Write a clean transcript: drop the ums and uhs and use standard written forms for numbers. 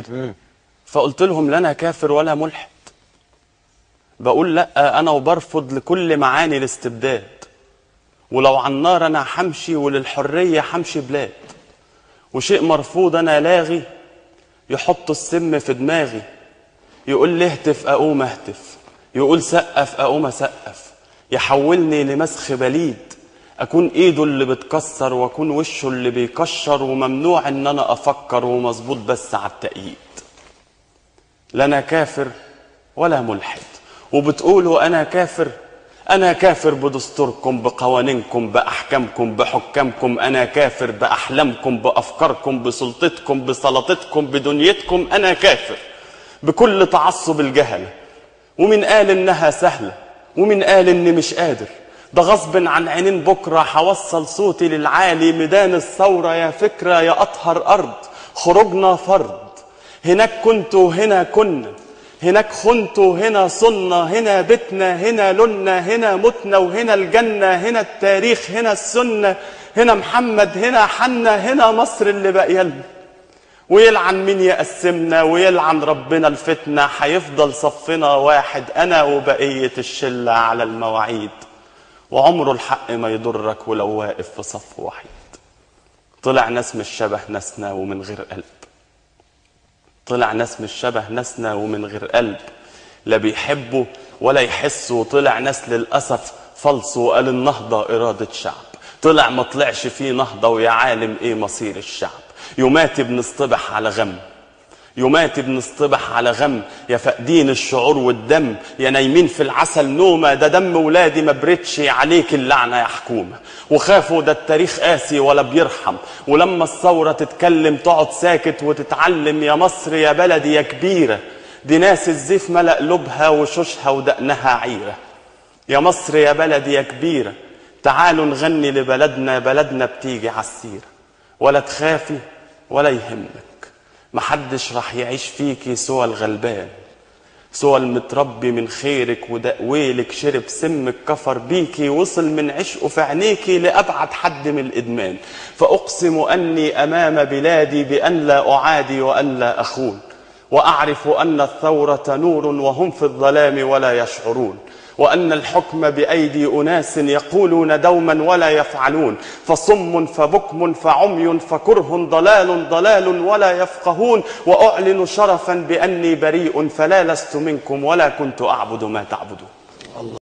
كده. فقلت لهم لا انا كافر ولا ملحد، بقول لا انا وبرفض لكل معاني الاستبداد، ولو على النار انا حمشي وللحريه حمشي بلاد، وشيء مرفوض انا لاغي يحط السم في دماغي، يقول لي اهتف اقوم اهتف، يقول سقف اقوم اسقف، يحولني لمسخ بليد، اكون ايده اللي بتكسر واكون وشه اللي بيكشر، وممنوع ان انا افكر ومظبوط بس على التأييد. لا انا كافر ولا ملحد، وبتقولوا انا كافر. انا كافر بدستوركم، بقوانينكم، باحكامكم، بحكامكم. انا كافر باحلامكم، بافكاركم، بسلطتكم، بسلطتكم، بدنيتكم. انا كافر بكل تعصب الجهله. ومن قال انها سهله، ومن قال اني مش قادر. ده غصب عن عينين بكره هوصل صوتي للعالي. ميدان الثوره يا فكره يا اطهر ارض، خروجنا فرض. هناك كنت وهنا كنا، هناك خنت وهنا صنا، هنا بيتنا هنا لنا، هنا متنا وهنا الجنة، هنا التاريخ هنا السنة، هنا محمد هنا حنا، هنا مصر اللي باقيه لنا. ويلعن مين يقسمنا ويلعن ربنا الفتنة، هيفضل صفنا واحد أنا وبقية الشلة على المواعيد. وعمره الحق ما يضرك ولو واقف في صف وحيد. طلع ناس مش شبه ناسنا ومن غير قلب، طلع ناس مش شبه ناسنا ومن غير قلب، لا بيحبوا ولا يحسوا. طلع ناس للأسف فلسوا وقال النهضة إرادة شعب. طلع ما طلعش فيه نهضة، ويا عالم إيه مصير الشعب. يوماتي بنصطبح على غم، يوماتي بنصطبح على غم، يا فاقدين الشعور والدم، يا نايمين في العسل نومة. ده دم ولادي ما برتش عليك اللعنة يا حكومة. وخافوا ده التاريخ قاسي ولا بيرحم، ولما الثورة تتكلم تقعد ساكت وتتعلم. يا مصر يا بلدي يا كبيرة، دي ناس الزيف ملأ قلوبها وشوشها ودقنها عيرة. يا مصر يا بلدي يا كبيرة، تعالوا نغني لبلدنا، بلدنا بتيجي عالسيرة. ولا تخافي ولا يهمك، محدش راح يعيش فيكي سوى الغلبان، سوى المتربي من خيرك ودقويلك. شرب سمك كفر بيكي، وصل من عشقه في عينيكي لأبعد حد من الإدمان. فأقسم أني أمام بلادي بأن لا أعادي وأن لا أخون، وأعرف أن الثورة نور وهم في الظلام ولا يشعرون، وأن الحكم بأيدي أناس يقولون دوما ولا يفعلون. فصم فبكم فعمي فكره ضلال ضلال ولا يفقهون. وأعلن شرفا بأني بريء، فلا لست منكم ولا كنت أعبد ما تعبدون.